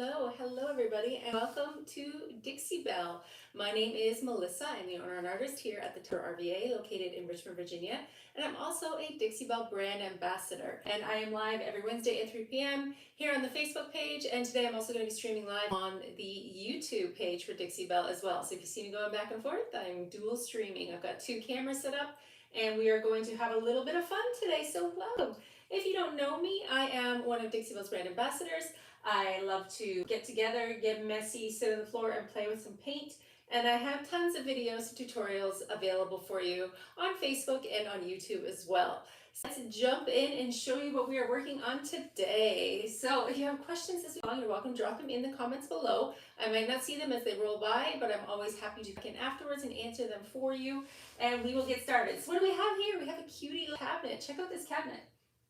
Hello everybody, and welcome to Dixie Belle. My name is Melissa. I'm the owner and artist here at the Drawer RVA located in Richmond, Virginia, and I'm also a Dixie Belle brand ambassador. And I am live every Wednesday at 3 p.m. here on the Facebook page, and today I'm also going to be streaming live on the YouTube page for Dixie Belle as well. So if you see me going back and forth, I'm dual streaming. I've got two cameras set up, and we are going to have a little bit of fun today, so welcome. If you don't know me, I am one of Dixie Belle's brand ambassadors. I love to get together, get messy, sit on the floor and play with some paint. And I have tons of videos and tutorials available for you on Facebook and on YouTube as well. So let's jump in and show you what we are working on today. So if you have questions as well, you're welcome to drop them in the comments below. I might not see them as they roll by, but I'm always happy to come in afterwards and answer them for you. And we will get started. So what do we have here? We have a cutie little cabinet. Check out this cabinet.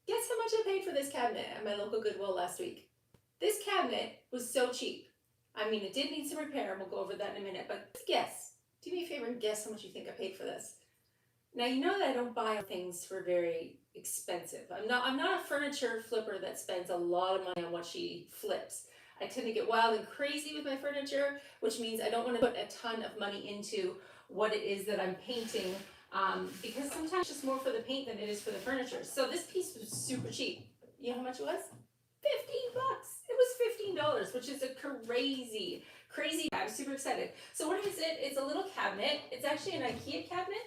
Guess how much I paid for this cabinet at my local Goodwill last week? This cabinet was so cheap. I mean, it did need some repair, and we'll go over that in a minute, but guess. Do me a favor and guess how much you think I paid for this. Now, you know that I don't buy things for very expensive. I'm not a furniture flipper that spends a lot of money on what she flips. I tend to get wild and crazy with my furniture, which means I don't want to put a ton of money into what it is that I'm painting, because sometimes it's just more for the paint than it is for the furniture. So this piece was super cheap. You know how much it was? 15 bucks. It was $15, which is a crazy. I'm super excited. So what is it? It's a little cabinet. It's actually an IKEA cabinet.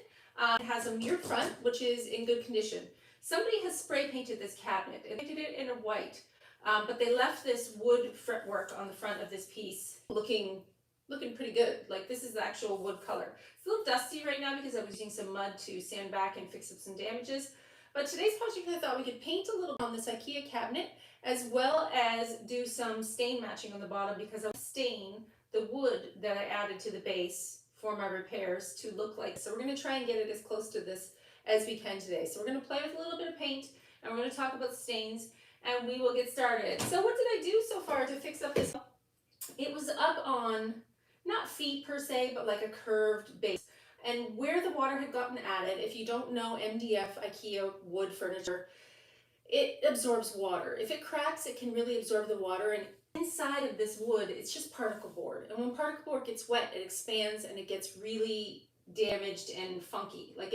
It has a mirror front, which is in good condition. Somebody has spray painted this cabinet. They painted it in a white, but they left this wood fretwork on the front of this piece looking pretty good. Like, this is the actual wood color. It's a little dusty right now because I was using some mud to sand back and fix up some damages. But today's project, I thought we could paint a little on this IKEA cabinet, as well as do some stain matching on the bottom, because I'll stain the wood that I added to the base for my repairs to look like. So we're going to try and get it as close to this as we can today. So we're going to play with a little bit of paint, and we're going to talk about stains, and we will get started. So what did I do so far to fix up this? It was up on, not feet per se, but like a curved base. And where the water had gotten added, if you don't know MDF IKEA wood furniture, it absorbs water. If it cracks, it can really absorb the water, and inside of this wood, it's just particle board. And when particle board gets wet, it expands and it gets really damaged and funky. Like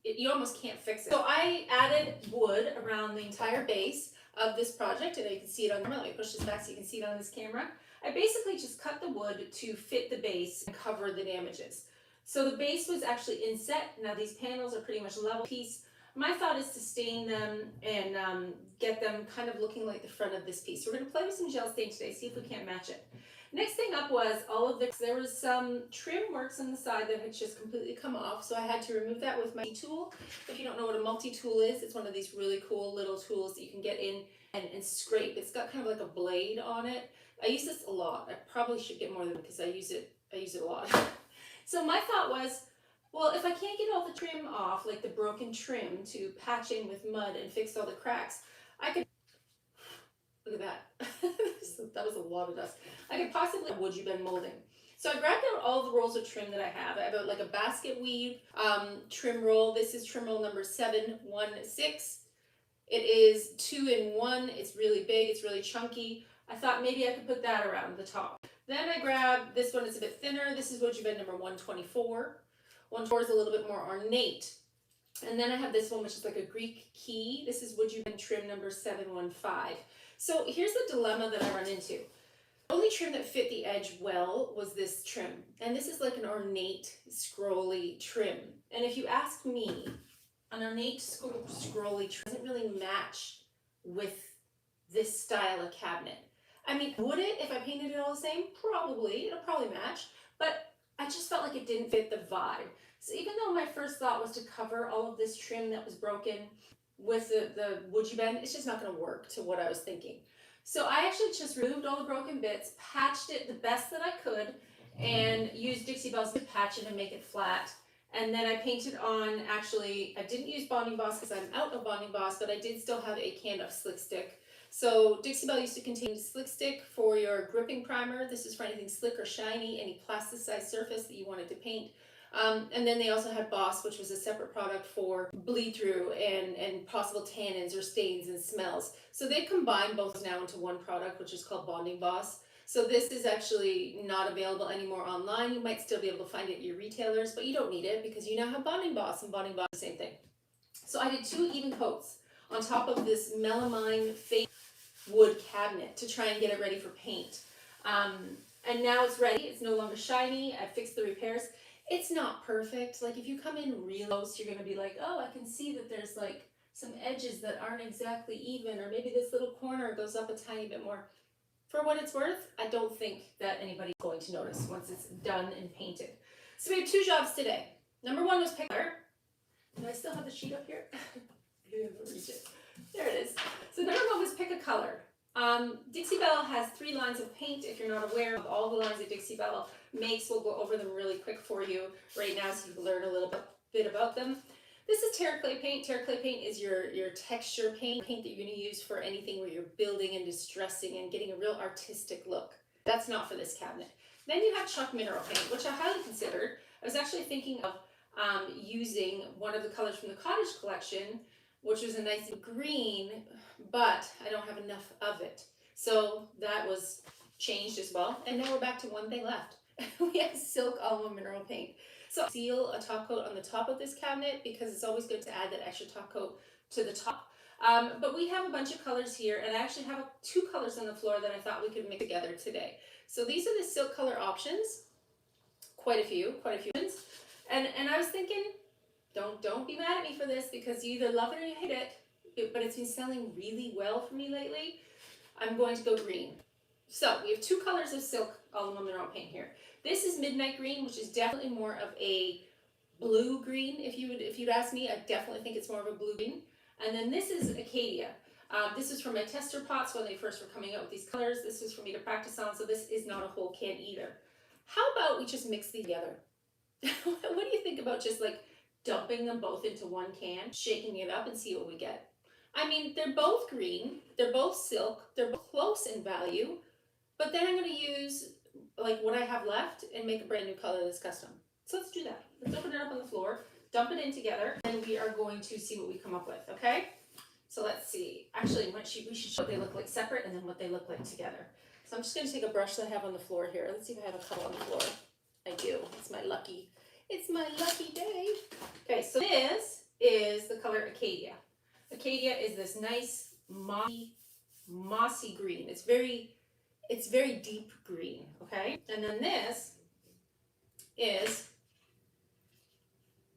you almost can't fix it. So I added wood around the entire base of this project, and you can see it on the camera. Let me push this back so you can see it on this camera. I basically just cut the wood to fit the base and cover the damages. So the base was actually inset. Now these panels are pretty much level piece. My thought is to stain them and get them kind of looking like the front of this piece. So we're going to play with some gel stain today, see if we can't match it. Next thing up was all of this. There was some trim marks on the side that had just completely come off, so I had to remove that with my tool. If you don't know what a multi-tool is, it's one of these really cool little tools that you can get in and scrape. It's got kind of like a blade on it. I use this a lot. I probably should get more than because I use it a lot. So my thought was, well, if I can't get all the trim off, like the broken trim, to patch in with mud and fix all the cracks, I could, look at that, that was a lot of dust. I could possibly wood you've been molding. So I grabbed out all the rolls of trim that I have. I have like a basket weave trim roll. This is trim roll number 716. It is 2-in-1. It's really big, it's really chunky. I thought maybe I could put that around the top. Then I grabbed this one. It's a bit thinner. This is wood you've been number 124. 124 is a little bit more ornate. And then I have this one, which is like a Greek key. This is wood you've been trim number 715. So here's the dilemma that I run into. The only trim that fit the edge well was this trim. And this is like an ornate, scrolly trim. And if you ask me, an ornate, scrolly trim doesn't really match with this style of cabinet. I mean, would it if I painted it all the same? Probably. It'll probably match. But I just felt like it didn't fit the vibe. So even though my first thought was to cover all of this trim that was broken with the wood you bend, it's just not going to work to what I was thinking. So I actually just removed all the broken bits, patched it the best that I could, and used Dixie Belle's to patch it and make it flat. And then I painted on, actually, I didn't use Bonding Boss because I'm out of Bonding Boss, but I did still have a can of Slick Stick. So Dixie Belle used to contain Slick Stick for your gripping primer. This is for anything slick or shiny, any plasticized surface that you wanted to paint. And then they also had Boss, which was a separate product for bleed through and possible tannins or stains and smells. So they combined both now into one product, which is called Bonding Boss. So this is actually not available anymore online. You might still be able to find it at your retailers, but you don't need it because you now have Bonding Boss, and Bonding Boss is the same thing. So I did 2 even coats on top of this melamine fake wood cabinet to try and get it ready for paint. And now it's ready. It's no longer shiny. I fixed the repairs. It's not perfect. Like if you come in real close, you're going to be like, oh, I can see that there's like some edges that aren't exactly even, or maybe this little corner goes up a tiny bit more. For what it's worth, I don't think that anybody's going to notice once it's done and painted. So we have 2 jobs today. Number 1 was pick color. Do I still have the sheet up here? There it is. So number 1 was pick a color. Dixie Belle has 3 lines of paint. If you're not aware of all the lines that Dixie Belle makes, we'll go over them really quick for you right now so you can learn a little bit about them. This is terra clay paint. Terra clay paint is your texture paint that you're going to use for anything where you're building and distressing and getting a real artistic look. That's not for this cabinet. Then you have chalk mineral paint, which I highly considered. I was actually thinking of using one of the colors from the cottage collection, which was a nice green, but I don't have enough of it. So that was changed as well. And now we're back to one thing left. We have silk alma mineral paint. So seal a top coat on the top of this cabinet because it's always good to add that extra top coat to the top. But we have a bunch of colors here, and I actually have 2 colors on the floor that I thought we could mix together today. So these are the silk color options. Quite a few ones. And I was thinking, don't be mad at me for this because you either love it or you hate it, but it's been selling really well for me lately. I'm going to go green. So we have 2 colors of silk alma mineral paint here. This is midnight green, which is definitely more of a blue green. If you'd ask me, I definitely think it's more of a blue green. And then this is Acadia. This is from my tester pots when they first were coming out with these colors. This was for me to practice on, so this is not a whole can either. How about we just mix these together? What do you think about just like dumping them both into one can, shaking it up and see what we get? I mean, they're both green, they're both silk, they're both close in value, but then I'm going to use like what I have left and make a brand new color that's custom. So let's do that. Let's open it up on the floor, dump it in together, and we are going to see what we come up with, okay? So let's see. Actually, we should show what they look like separate and then what they look like together. So I'm just going to take a brush that I have on the floor here. Let's see if I have a color on the floor. I do. It's my lucky day. Okay, so this is the color Acadia. Acadia is this nice mossy green. It's very deep green, okay? And then this is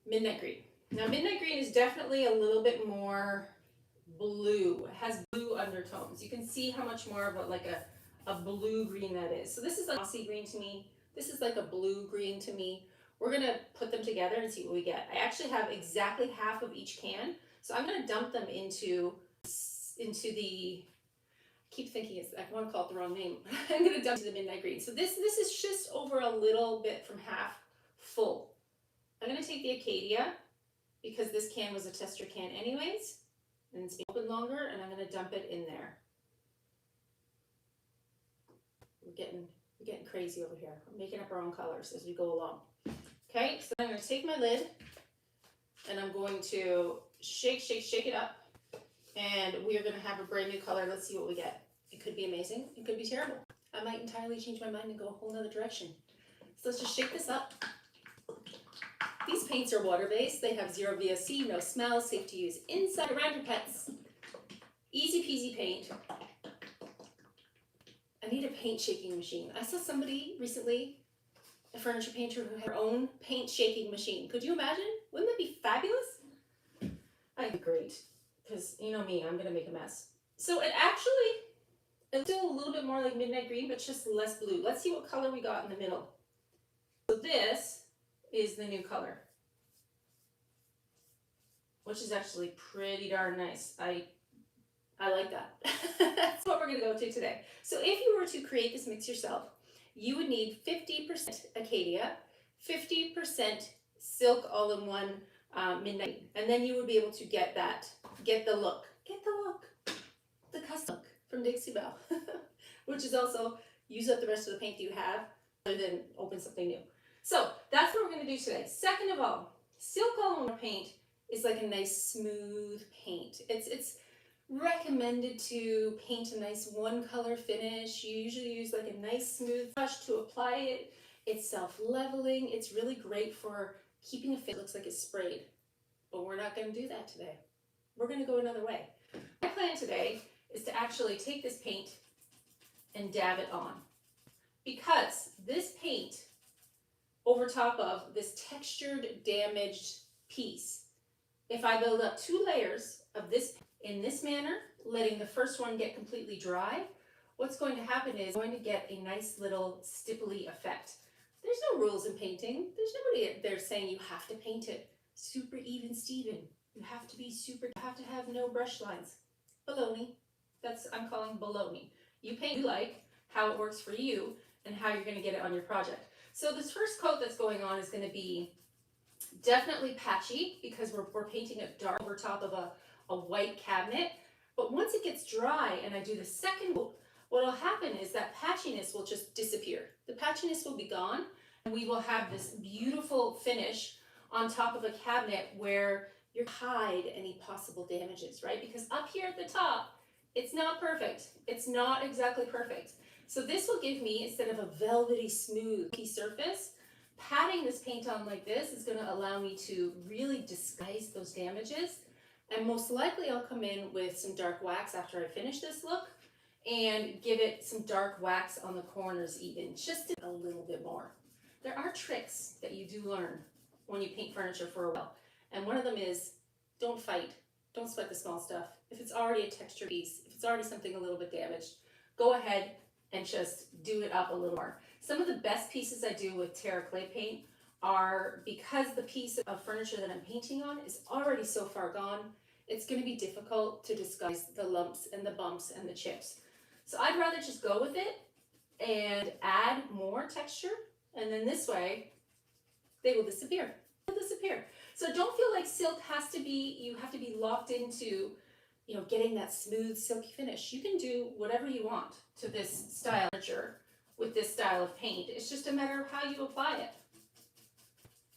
midnight green. Now midnight green is definitely a little bit more blue. It has blue undertones. You can see how much more of a blue green that is. So this is like mossy green to me. This is like a blue green to me. We're gonna put them together and see what we get. I actually have exactly half of each can. So I'm gonna dump them into the, I keep thinking I want to call it the wrong name. I'm gonna dump to the midnight green. So this is just over a little bit from half full. I'm gonna take the Acadia because this can was a tester can anyways, and it's been open longer, and I'm gonna dump it in there. We're getting crazy over here. We're making up our own colors as we go along. Okay, so I'm going to take my lid and I'm going to shake it up, and we are going to have a brand new color. Let's see what we get. It could be amazing. It could be terrible. I might entirely change my mind and go a whole nother direction. So let's just shake this up. These paints are water-based. They have 0 VOC, no smell, safe to use inside around your pets. Easy peasy paint. I need a paint shaking machine. I saw somebody recently, a furniture painter who had her own paint shaking machine. Could you imagine? Wouldn't that be fabulous? I'd be great, because you know me, I'm gonna make a mess. So it's still a little bit more like midnight green, but just less blue. Let's see what color we got in the middle. So this is the new color, which is actually pretty darn nice. I like that. That's what we're going to go to today. So if you were to create this mix yourself, you would need 50% Acadia, 50% silk all-in-one midnight, and then you would be able to get the look, the custom look from Dixie Belle, which is also use up the rest of the paint that you have rather than open something new. So that's what we're going to do today. Second of all, silk all-in-one paint is like a nice smooth paint. It's recommended to paint a nice one color finish. You usually use like a nice smooth brush to apply it. It's self-leveling. It's really great for keeping a finish that looks like it's sprayed. But we're not going to do that today. We're going to go another way. My plan today is to actually take this paint and dab it on, because this paint over top of this textured damaged piece, if I build up 2 layers of this in this manner, letting the first one get completely dry, what's going to happen is I'm going to get a nice little stipply effect. There's no rules in painting. There's nobody there saying you have to paint it super even Steven. You have to be super, you have to have no brush lines. Baloney. That's, I'm calling baloney. You paint you like, how it works for you, and how you're going to get it on your project. So this first coat that's going on is going to be definitely patchy, because we're painting it dark over top of a white cabinet. But once it gets dry and I do the second coat, what will happen is that patchiness will just disappear. The patchiness will be gone, and we will have this beautiful finish on top of a cabinet where you hide any possible damages, right? Because up here at the top, it's not perfect. It's not exactly perfect. So this will give me, instead of a velvety smooth surface, patting this paint on like this is going to allow me to really disguise those damages. And most likely I'll come in with some dark wax after I finish this look and give it some dark wax on the corners even, just a little bit more. There are tricks that you do learn when you paint furniture for a while. And one of them is, don't fight. Don't sweat the small stuff. If it's already a textured piece, if it's already something a little bit damaged, go ahead and just do it up a little more. Some of the best pieces I do with Terra clay paint are, because the piece of furniture that I'm painting on is already so far gone, it's going to be difficult to disguise the lumps and the bumps and the chips. So I'd rather just go with it and add more texture, and then this way they will disappear. They'll disappear. So don't feel like silk has to be, you have to be locked into, you know, getting that smooth silky finish. You can do whatever you want to this style of furniture with this style of paint. It's just a matter of how you apply it.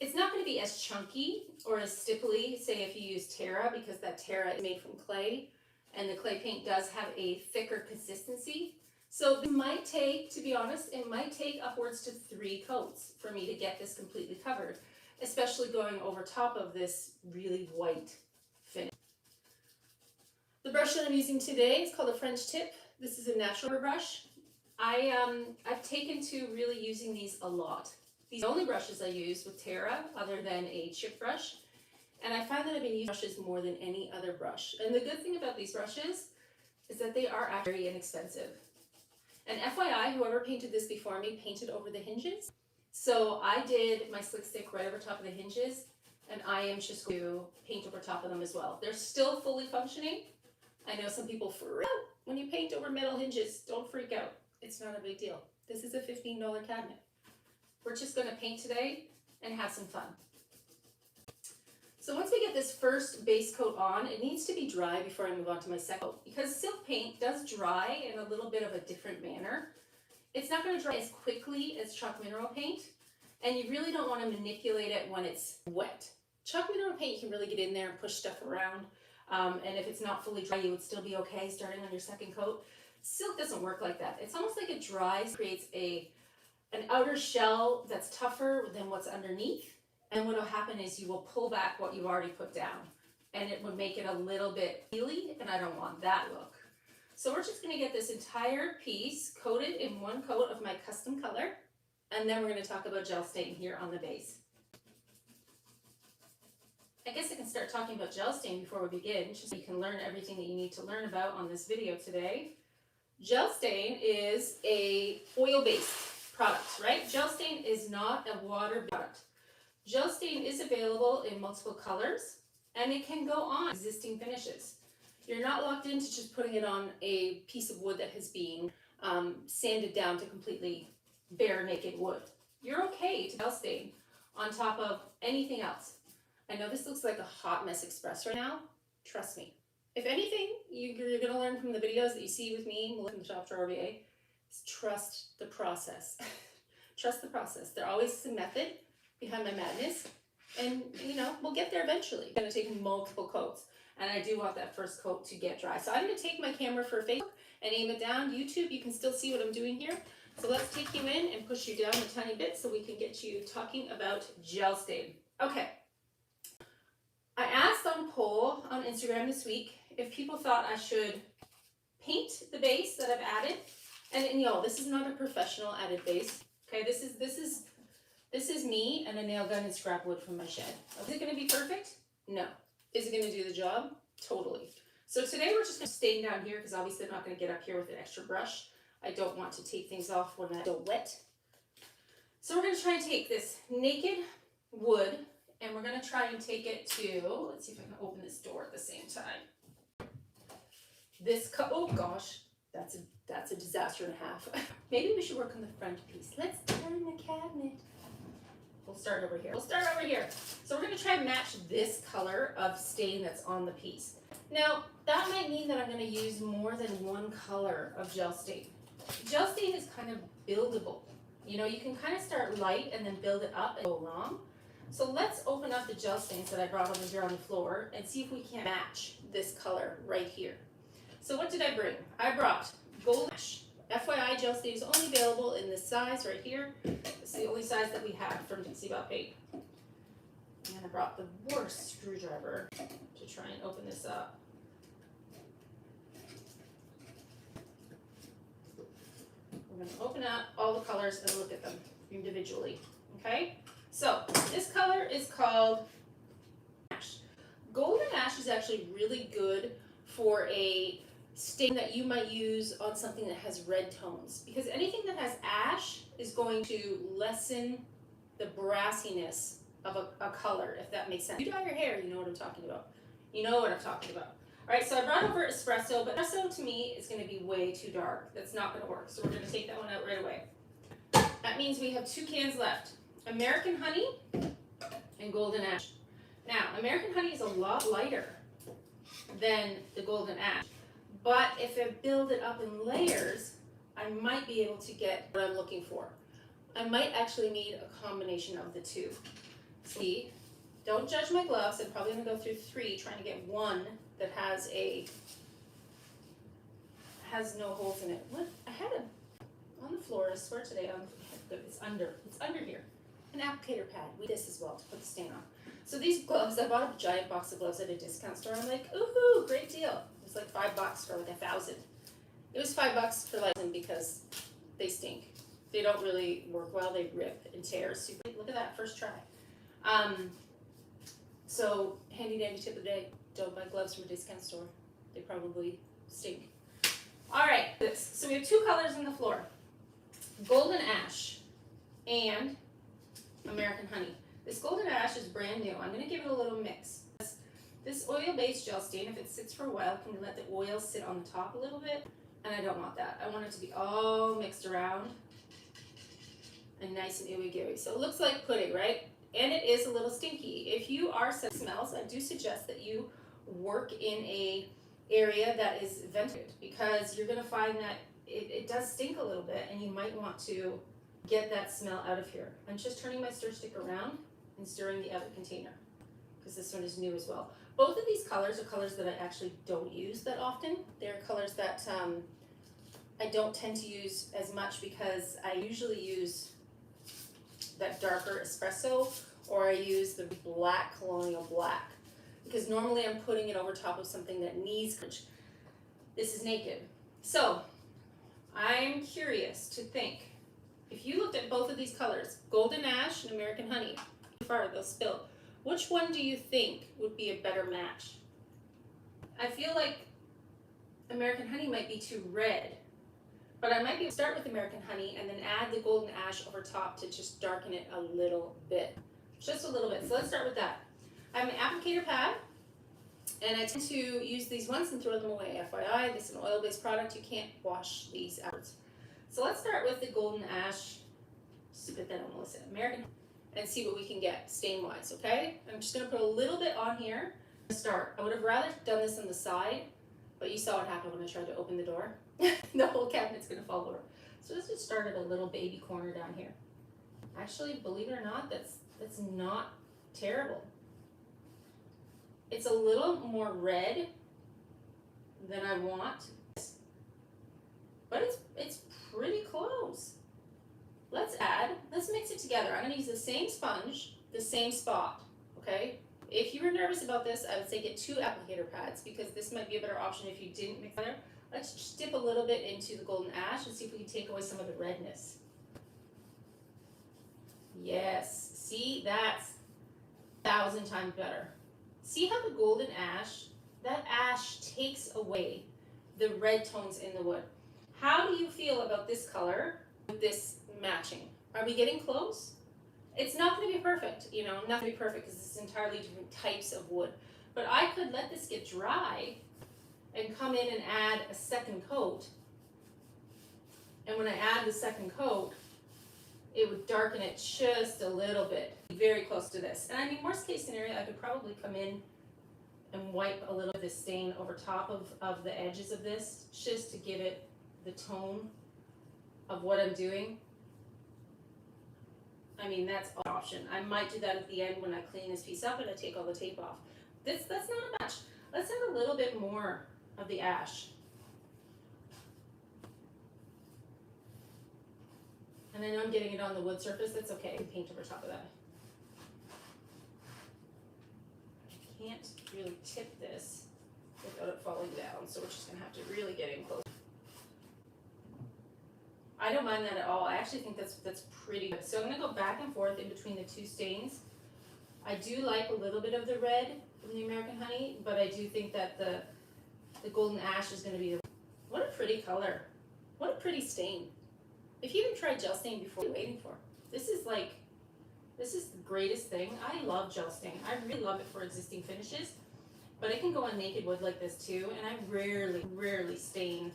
It's not going to be as chunky or as stipply, say if you use Terra, because that Terra is made from clay and the clay paint does have a thicker consistency. So it might take, to be honest, it might take upwards to 3 coats for me to get this completely covered, especially going over top of this really white finish. The brush that I'm using today is called a French tip. This is a natural brush. I've taken to really using these a lot. These are the only brushes I use with Terra other than a chip brush. And I find that I've been using brushes more than any other brush. And the good thing about these brushes is that they are actually very inexpensive. And FYI, whoever painted this before me painted over the hinges. So I did my slick stick right over top of the hinges, and I am just going to paint over top of them as well. They're still fully functioning. I know some people freak out when you paint over metal hinges. Don't freak out. It's not a big deal. This is a $15 cabinet. We're just going to paint today and have some fun. So once we get this first base coat on, it needs to be dry before I move on to my second coat, because silk paint does dry in a little bit of a different manner. It's not going to dry as quickly as chalk mineral paint, and you really don't want to manipulate it when it's wet. Chalk mineral paint, you can really get in there and push stuff around, and if it's not fully dry, you would still be okay starting on your second coat. Silk doesn't work like that. It's almost like it dries, creates an outer shell that's tougher than what's underneath, and what will happen is you will pull back what you've already put down, and it would make it a little bit peely, and I don't want that look. So we're just going to get this entire piece coated in one coat of my custom color, and then we're going to talk about gel stain here on the base. I guess I can start talking about gel stain before we begin, just so you can learn everything that you need to learn about on this video today. Gel stain is a oil-based product, right? Gel stain is not a water product. Gel stain is available in multiple colors, and it can go on existing finishes. You're not locked into just putting it on a piece of wood that has been sanded down to completely bare naked wood. You're okay to gel stain on top of anything else. I know this looks like a hot mess express right now. Trust me. If anything, you're going to learn from the videos that you see with me, Melissa from the Drawer RVA, is trust the process. Trust the process. There always is a method behind my madness, and you know, we'll get there eventually. I'm gonna take multiple coats, and I do want that first coat to get dry. So I'm gonna take my camera for Facebook and aim it down. YouTube, you can still see what I'm doing here. So let's take you in and push you down a tiny bit so we can get you talking about gel stain. Okay. I asked on a poll on Instagram this week if people thought I should paint the base that I've added. And you know, this is not a professional added base. Okay, this is me and a nail gun and scrap wood from my shed. Is it gonna be perfect? No. Is it gonna do the job? Totally. So today we're just gonna stain down here because obviously I'm not gonna get up here with an extra brush. I don't want to take things off when I'm still wet. So we're gonna try and take this naked wood and we're gonna try and take it to, let's see if I can open this door at the same time. Oh gosh, that's a disaster and a half. Maybe we should work on the front piece. Let's turn the cabinet. We'll start over here. So we're gonna try and match this color of stain that's on the piece. Now, that might mean that I'm gonna use more than one color of gel stain. Gel stain is kind of buildable. You know, you can kind of start light and then build it up and go long. So let's open up the gel stains that I brought over here on the floor and see if we can match this color right here. So what did I bring? I brought Gold Ash. FYI, gel stain is only available in this size right here. It's the only size that we have from Dixie Belle Paint. And I brought the worst screwdriver to try and open this up. We're going to open up all the colors and look at them individually. Okay? So this color is called Ash. Golden Ash is actually really good for a stain that you might use on something that has red tones, because anything that has ash is going to lessen the brassiness of a color, if that makes sense. You dye your hair, you know what I'm talking about. All right, so I brought over espresso, but espresso to me is going to be way too dark. That's not going to work, so we're going to take that one out right away. That means we have 2 cans left. American Honey and Golden Ash. Now, American Honey is a lot lighter than the Golden Ash, but if I build it up in layers, I might be able to get what I'm looking for. I might actually need a combination of the two. See, don't judge my gloves. I'm probably going to go through 3 trying to get one that has no holes in it. What? I had it on the floor, I swear today. It's under here. An applicator pad. We did this as well to put the stain on. So these gloves, I bought a giant box of gloves at a discount store. I'm like, ooh, great deal. It was like $5 for like 1,000. It was $5 for like because they stink. They don't really work well. They rip and tear. Super. Look at that, first try. So handy dandy tip of the day: don't buy gloves from a discount store. They probably stink. All right, so we have 2 colors on the floor: Golden Ash and American Honey. This Golden Ash is brand new. I'm going to give it a little mix. This oil-based gel stain, if it sits for a while, can let the oil sit on the top a little bit, and I don't want that. I want it to be all mixed around and nice and ooey-gooey. So it looks like pudding, right? And it is a little stinky. If you are sensitive to smells, I do suggest that you work in a area that is ventilated, because you're going to find that it does stink a little bit, and you might want to get that smell out of here. I'm just turning my stir stick around and stirring the other container, because this one is new as well. Both of these colors are colors that I actually don't use that often. They're colors that I don't tend to use as much, because I usually use that darker espresso, or I use the black colonial black, because normally I'm putting it over top of something that needs coverage. This is naked. So I'm curious to think, if you looked at both of these colors, Golden Ash and American Honey, how far they'll spill, which one do you think would be a better match? I feel like American Honey might be too red, but I might be able to start with American Honey and then add the Golden Ash over top to just darken it a little bit. Just a little bit. So let's start with that. I have an applicator pad, and I tend to use these once and throw them away. FYI, this is an oil-based product. You can't wash these afterwards. So let's start with the Golden Ash. Spit that on, Melissa. American, and see what we can get stain-wise, okay? I'm just going to put a little bit on here to start. I would have rather done this on the side, but you saw what happened when I tried to open the door. The whole cabinet's going to fall over. So let's just start at a little baby corner down here. Actually, believe it or not, that's not terrible. It's a little more red than I want, but it's pretty close. Let's mix it together. I'm gonna use the same sponge, the same spot, okay? If you were nervous about this, I would say get 2 applicator pads because this might be a better option if you didn't mix together. Let's just dip a little bit into the golden ash and see if we can take away some of the redness. Yes, see, that's 1,000 times better. See how the golden ash, that ash takes away the red tones in the wood. How do you feel about this color with this matching? Are we getting close? It's not going to be perfect, you know, not going to be perfect because it's entirely different types of wood. But I could let this get dry and come in and add a second coat. And when I add the second coat, it would darken it just a little bit, very close to this. And I mean, worst case scenario, I could probably come in and wipe a little of this stain over top of the edges of this, just to give it the tone of what I'm doing. I mean, that's an option. I might do that at the end when I clean this piece up and I take all the tape off. That's not a match. Let's add a little bit more of the ash. And I know I'm getting it on the wood surface, that's okay, I can paint over top of that. I can't really tip this without it falling down, so we're just gonna have to really get in close. I don't mind that at all. I actually think that's pretty good. So I'm gonna go back and forth in between the 2 stains. I do like a little bit of the red from the American Honey, but I do think that the golden ash is gonna be the, what a pretty color. What a pretty stain. If you even tried gel stain before, what are you waiting for? This is the greatest thing. I love gel stain. I really love it for existing finishes, but it can go on naked wood like this too, and I rarely stain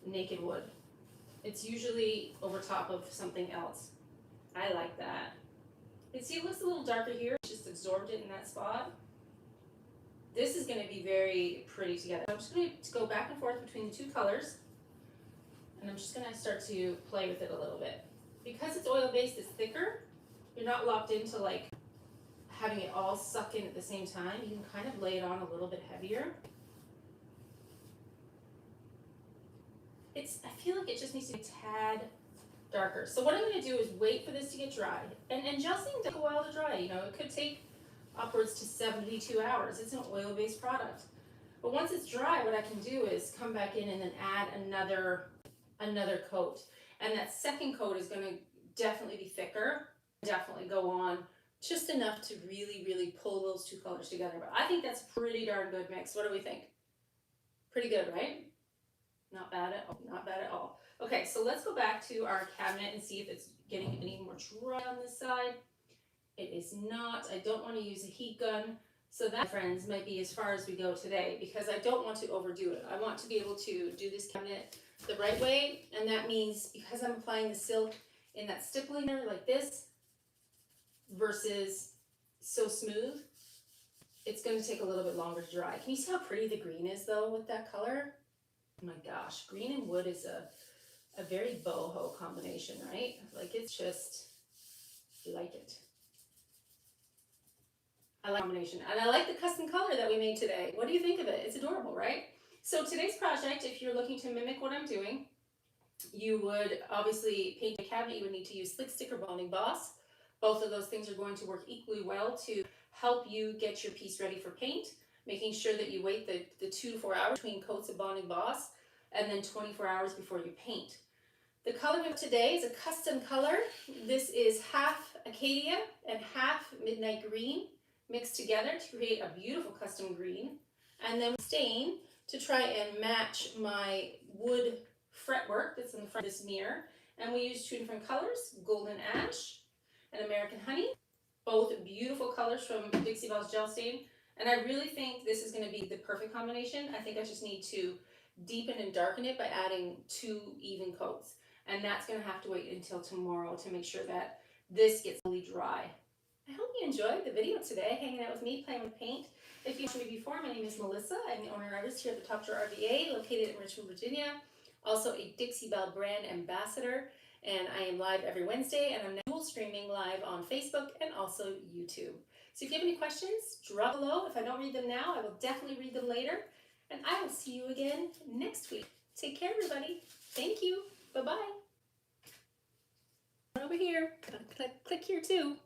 naked wood. It's usually over top of something else. I like that. And see, it looks a little darker here. It's just absorbed it in that spot. This is gonna be very pretty together. I'm just gonna go back and forth between the 2 colors. And I'm just gonna start to play with it a little bit. Because it's oil-based, it's thicker, you're not locked into like having it all suck in at the same time. You can kind of lay it on a little bit heavier. I feel like it just needs to be a tad darker. So what I'm gonna do is wait for this to get dried. And gel stain takes a while to dry, you know, it could take upwards to 72 hours. It's an oil-based product. But once it's dry, what I can do is come back in and then add another coat, and that second coat is going to definitely be thicker, definitely go on just enough to really pull those 2 colors together. But I think that's a pretty darn good mix. What do we think? Pretty good, right? Not bad at all. Okay, so let's go back to our cabinet and see if it's getting any more dry on this side. It is not. I don't want to use a heat gun. So that, friends, might be as far as we go today because I don't want to overdo it. I want to be able to do this cabinet the right way, and that means because I'm applying the silk in that stippling like this versus so smooth, it's going to take a little bit longer to dry. Can you see how pretty the green is though with that color? Oh my gosh, green and wood is a very boho combination, right? Like it's just, I like it. I like the combination, and I like the custom color that we made today. What do you think of it? It's adorable, right? So today's project, if you're looking to mimic what I'm doing, you would obviously paint a cabinet. You would need to use Slick Stick or Bone Emboss. Both of those things are going to work equally well to help you get your piece ready for paint, making sure that you wait the 2 to 4 hours between coats of Bond Emboss and then 24 hours before you paint. The color we have today is a custom color. This is half Acacia and half Midnight Green mixed together to create a beautiful custom green. And then stain to try and match my wood fretwork that's in the front of this mirror. And we use 2 different colors, Golden Ash and American Honey. Both beautiful colors from Dixie Belle's Gel Stain. And I really think this is going to be the perfect combination. I think I just need to deepen and darken it by adding 2 even coats. And that's going to have to wait until tomorrow to make sure that this gets really dry. I hope you enjoyed the video today, hanging out with me, playing with paint. If you've seen me before, my name is Melissa. I'm the owner and artist here at the Drawer RVA, located in Richmond, Virginia. Also a Dixie Belle brand ambassador. And I am live every Wednesday, and I'm now streaming live on Facebook and also YouTube. So if you have any questions, drop below. If I don't read them now, I will definitely read them later. And I will see you again next week. Take care, everybody. Thank you. Bye-bye. Over here. Click here too.